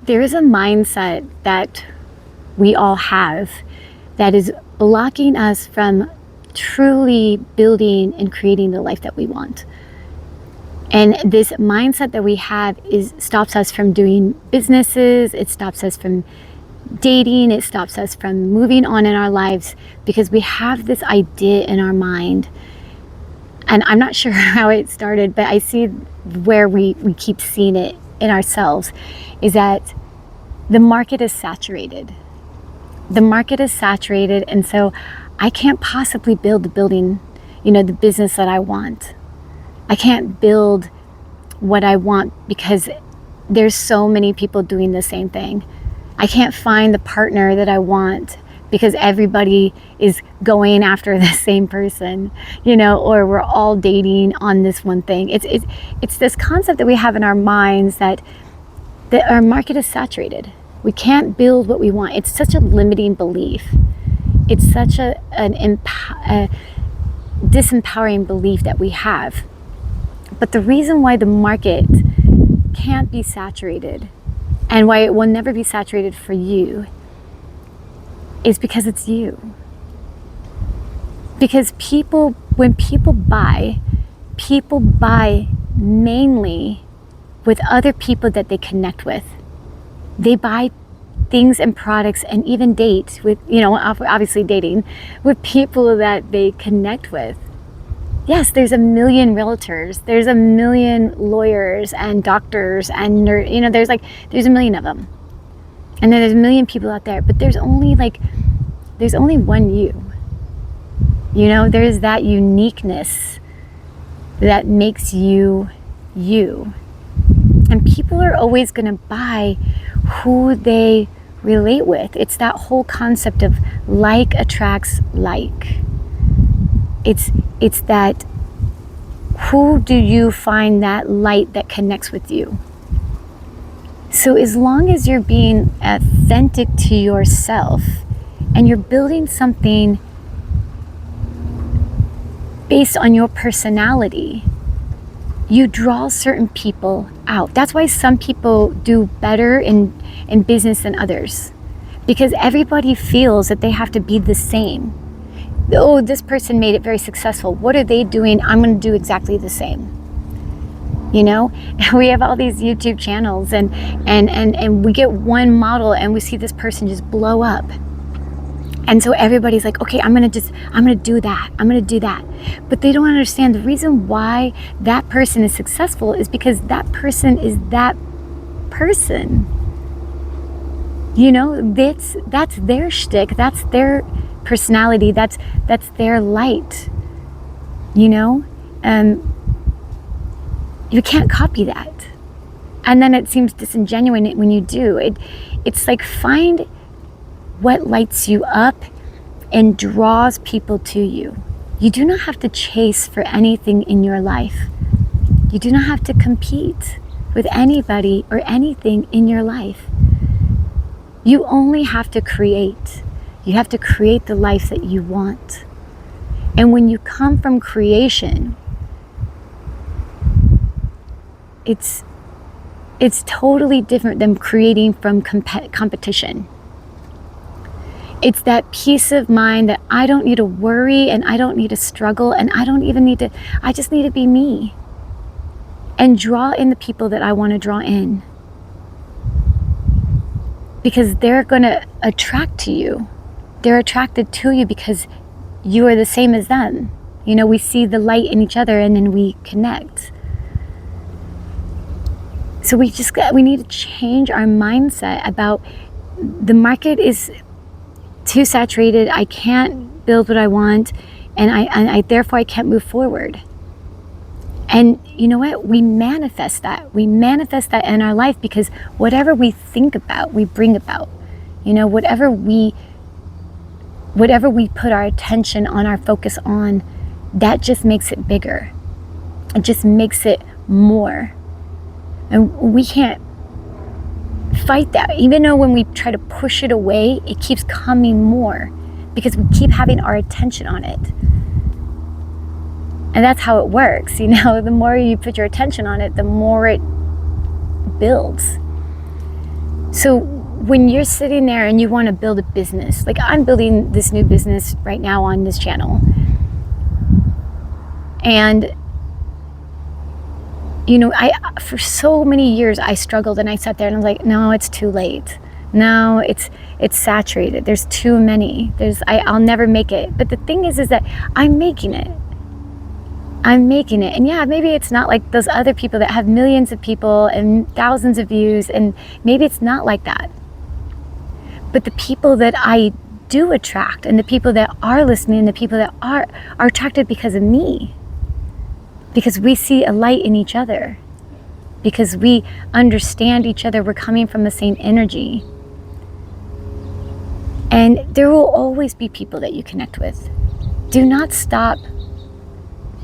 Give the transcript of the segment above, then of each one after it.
There is a mindset that we all have that is blocking us from truly building and creating the life that we want. And this mindset that we have stops us from doing businesses, it stops us from dating, it stops us from moving on in our lives, because we have this idea in our mind. And I'm not sure how it started, but I see where we keep seeing it in ourselves, is that the market is saturated. The market is saturated, and so I can't possibly build the business that I want. I can't build what I want because there's so many people doing the same thing. I can't find the partner that I want because everybody is going after the same person, or we're all dating on this one thing. It's this concept that we have in our minds that our market is saturated. We can't build what we want. It's such a limiting belief. It's such a disempowering belief that we have. But the reason why the market can't be saturated and why it will never be saturated for you is because it's you. Because when people buy mainly with other people that they connect with. They buy things and products and even date with, obviously dating with people that they connect with. Yes, there's a million realtors, there's a million lawyers and doctors and there's a million of them. And then there's a million people out there, but there's only one you. There's that uniqueness that makes you you. And people are always going to buy who they relate with. It's that whole concept of like attracts like. It's that, who do you find that light that connects with you? So as long as you're being authentic to yourself and you're building something based on your personality, you draw certain people out. That's why some people do better in business than others, because everybody feels that they have to be the same. Oh, this person made it very successful. What are they doing? I'm going to do exactly the same. We have all these YouTube channels and we get one model and we see this person just blow up. And so everybody's like, okay, I'm going to do that. I'm going to do that. But they don't understand the reason why that person is successful is because that person is that person. That's their shtick. That's their personality. That's their light. You can't copy that. And then it seems disingenuous when you do. It's like, find what lights you up and draws people to you. You do not have to chase for anything in your life. You do not have to compete with anybody or anything in your life. You only have to create. You have to create the life that you want. And when you come from creation, it's totally different than creating from competition. It's that peace of mind that I don't need to worry and I don't need to struggle and I just need to be me and draw in the people that I want to draw in, because they're going to attract to you. They're attracted to you because you are the same as them. We see the light in each other and then we connect. So we need to change our mindset about the market is too saturated. I can't build what I want, and I therefore I can't move forward. And you know what? We manifest that. We manifest that in our life because whatever we think about, we bring about. Whatever we put our attention on, our focus on, that just makes it bigger. It just makes it more. And we can't fight that. Even though when we try to push it away, it keeps coming more because we keep having our attention on it. And that's how it works. The more you put your attention on it, the more it builds. So when you're sitting there and you want to build a business, like I'm building this new business right now on this channel, and you know, for so many years I struggled, and I sat there and I was like, no, it's too late. No, it's saturated. There's too many. I'll never make it. But the thing is that I'm making it. And yeah, maybe it's not like those other people that have millions of people and thousands of views, and maybe it's not like that. But the people that I do attract, and the people that are listening, the people that are attracted because of me. Because we see a light in each other. Because we understand each other. We're coming from the same energy. And there will always be people that you connect with. Do not stop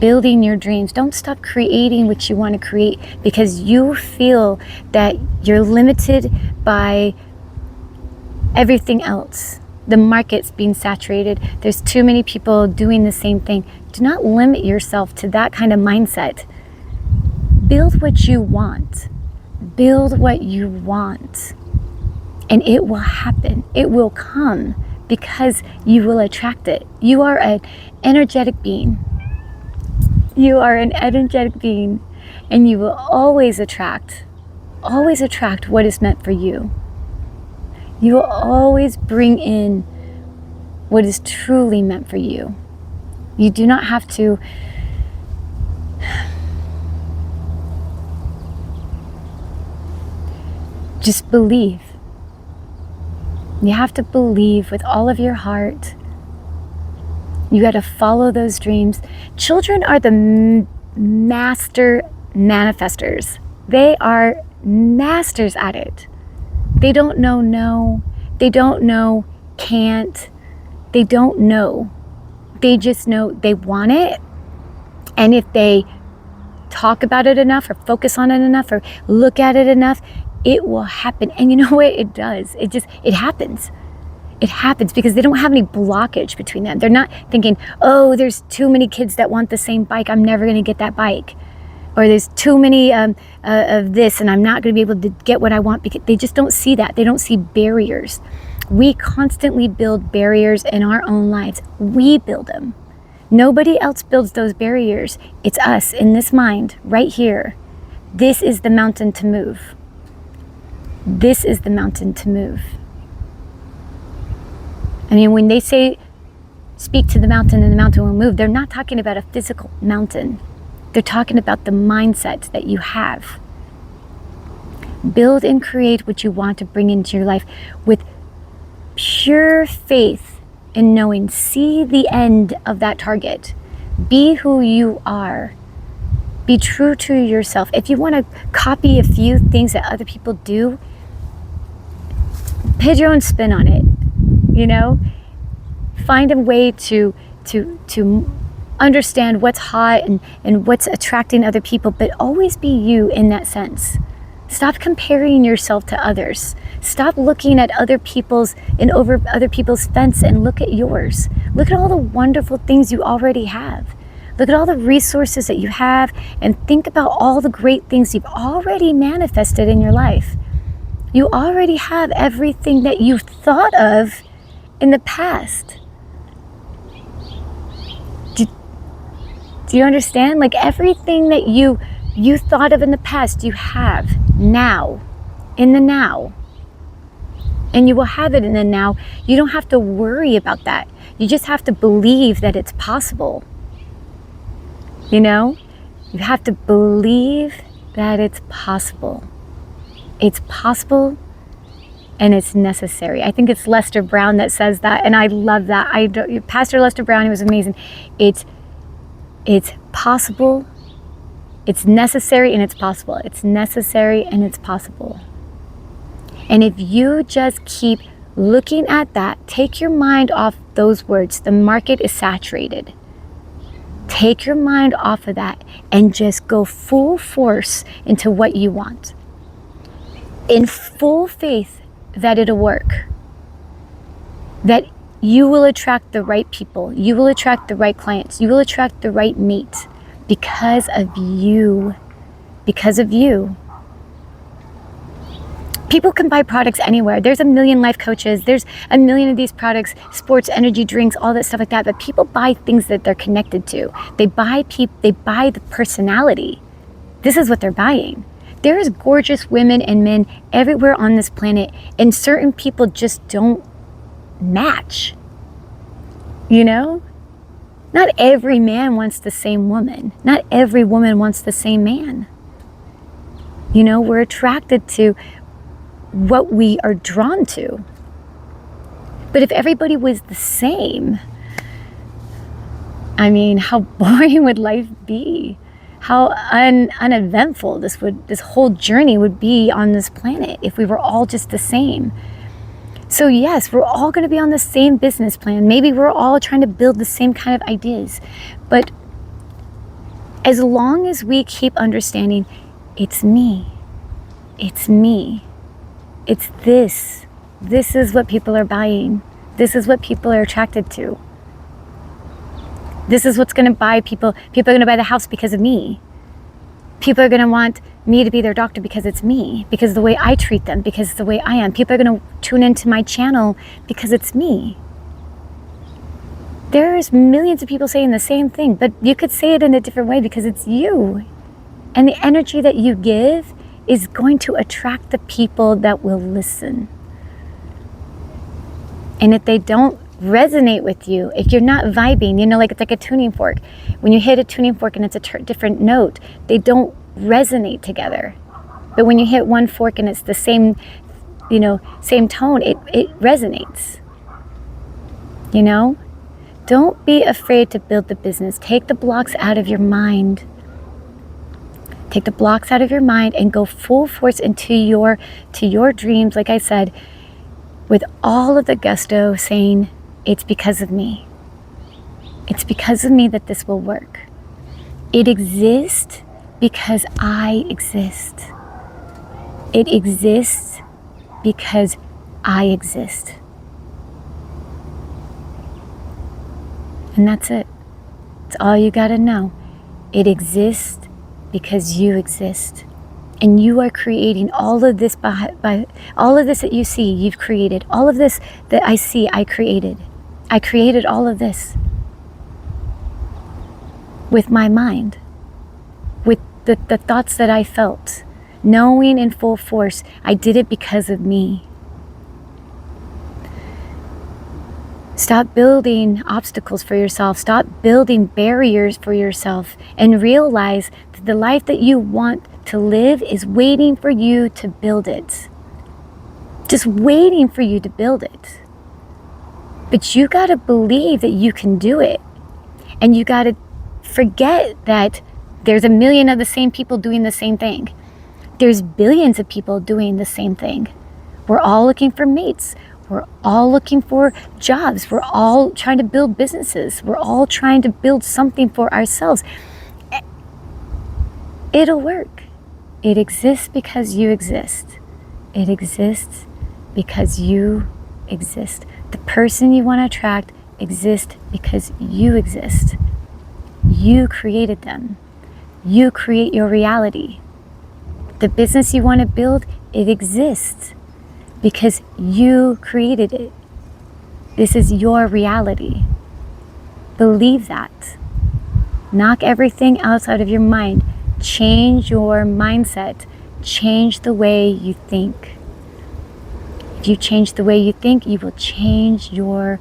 building your dreams. Don't stop creating what you want to create because you feel that you're limited by everything else. The market's being saturated. There's too many people doing the same thing. Do not limit yourself to that kind of mindset. Build what you want. Build what you want. And it will happen. It will come because you will attract it. You are an energetic being. You are an energetic being, and you will always attract what is meant for you. You will always bring in what is truly meant for you. You do not have to just believe. You have to believe with all of your heart. You got to follow those dreams. Children are the master manifestors. They are masters at it. They don't know no. They don't know can't. They don't know. They just know they want it. And if they talk about it enough or focus on it enough or look at it enough, it will happen. And you know what? It does. It happens. It happens because they don't have any blockage between them. They're not thinking, oh, there's too many kids that want the same bike. I'm never going to get that bike. Or there's too many of this and I'm not going to be able to get what I want, because they just don't see that. They don't see barriers. We constantly build barriers in our own lives. We build them. Nobody else builds those barriers. It's us in this mind right here. This is the mountain to move. This is the mountain to move. I mean, when they say, speak to the mountain and the mountain will move, they're not talking about a physical mountain. They're talking about the mindset that you have. Build and create what you want to bring into your life with pure faith in knowing, see the end of that target. Be who you are. Be true to yourself. If you want to copy a few things that other people do, put your own spin on it. You know, find a way to understand what's hot and what's attracting other people, but always be you in that sense. Stop comparing yourself to others. Stop looking at other people's and over other people's fence and look at yours. Look at all the wonderful things you already have. Look at all the resources that you have and think about all the great things you've already manifested in your life. You already have everything that you've thought of in the past. Do you understand? Like everything that you thought of in the past, you have now, in the now. And you will have it in the now. You don't have to worry about that. You just have to believe that it's possible. You know? You have to believe that it's possible. It's possible. And it's necessary. I think it's Lester Brown that says that, and I love that. Pastor Lester Brown, he was amazing. It's possible, it's necessary, and it's possible. It's necessary and it's possible. And if you just keep looking at that, take your mind off those words. The market is saturated. Take your mind off of that and just go full force into what you want. In full faith that it'll work, that you will attract the right people, you will attract the right clients, you will attract the right mate because of you. Because of you. People can buy products anywhere. There's a million life coaches. There's a million of these products, sports, energy drinks, all that stuff like that. But people buy things that they're connected to. They buy the personality. This is what they're buying. There's gorgeous women and men everywhere on this planet, and certain people just don't match. You know? Not every man wants the same woman. Not every woman wants the same man. You know, we're attracted to what we are drawn to. But if everybody was the same, I mean, how boring would life be? How uneventful this whole journey would be on this planet if we were all just the same. So yes, we're all going to be on the same business plan. Maybe we're all trying to build the same kind of ideas. But as long as we keep understanding, it's me. It's me. It's this. This is what people are buying. This is what people are attracted to. This is what's going to buy people. People are going to buy the house because of me. People are going to want me to be their doctor because it's me, because of the way I treat them, because of the way I am. People are going to tune into my channel because it's me. There's millions of people saying the same thing, but you could say it in a different way because it's you. And the energy that you give is going to attract the people that will listen. And if they don't resonate with you, if you're not vibing, you know, like it's like a tuning fork. When you hit a tuning fork and it's a different note, they don't resonate together. But when you hit one fork and it's the same, you know, same tone, it resonates. You know? Don't be afraid to build the business. Take the blocks out of your mind. Take the blocks out of your mind and go full force into your dreams, like I said, with all of the gusto, saying, it's because of me. It's because of me that this will work. It exists because I exist. It exists because I exist. And that's it. It's all you gotta know. It exists because you exist. And you are creating all of this by all of this that you see, you've created. All of this that I see, I created. I created all of this with my mind, with the thoughts that I felt, knowing in full force, I did it because of me. Stop building obstacles for yourself. Stop building barriers for yourself, and realize that the life that you want to live is waiting for you to build it. Just waiting for you to build it. But you got to believe that you can do it. And you got to forget that there's a million of the same people doing the same thing. There's billions of people doing the same thing. We're all looking for mates. We're all looking for jobs. We're all trying to build businesses. We're all trying to build something for ourselves. It'll work. It exists because you exist. It exists because you exist. The person you want to attract exists because you exist. You created them. You create your reality. The business you want to build, it exists because you created it. This is your reality. Believe that. Knock everything else out of your mind. Change your mindset. Change the way you think. If you change the way you think, you will change your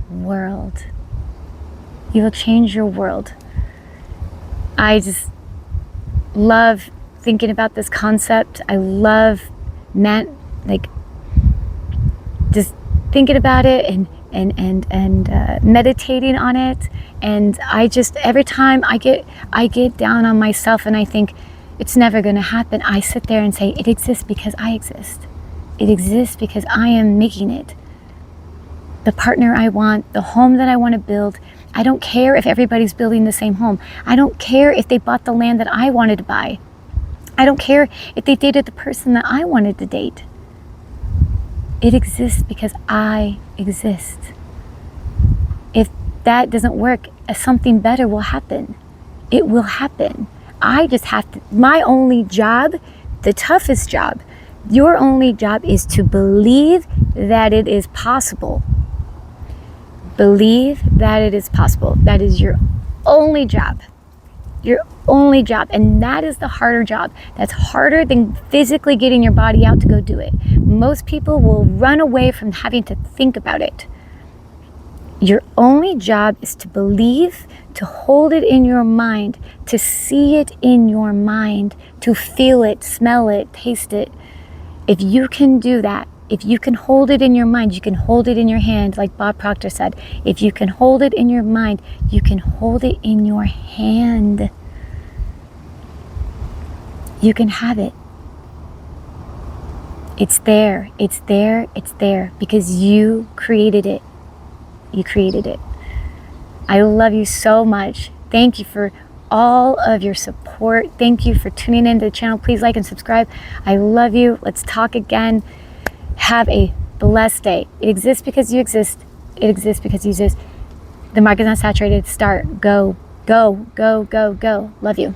world. You will change your world. I just love thinking about this concept. I love just thinking about it and meditating on it. And I just, every time I get down on myself and I think it's never going to happen, I sit there and say, it exists because I exist. It exists because I am making it. The partner I want, the home that I want to build. I don't care if everybody's building the same home. I don't care if they bought the land that I wanted to buy. I don't care if they dated the person that I wanted to date. It exists because I exist. If that doesn't work, something better will happen. It will happen. I just have to, my only job, the toughest job, Your only job is to believe that it is possible. Believe that it is possible. That is your only job. Your only job. And that is the harder job. That's harder than physically getting your body out to go do it. Most people will run away from having to think about it. Your only job is to believe, to hold it in your mind, to see it in your mind, to feel it, smell it, taste it. If you can do that, if you can hold it in your mind, you can hold it in your hand, like Bob Proctor said. If you can hold it in your mind, you can hold it in your hand. You can have it. It's there, it's there, it's there, because you created it. You created it. I love you so much. Thank you for all of your support. Thank you for tuning into the channel. Please like and subscribe. I love you. Let's talk again. Have a blessed day. It exists because you exist. It exists because you exist. The market is not saturated. Start. Go, go, go, go, go. Love you.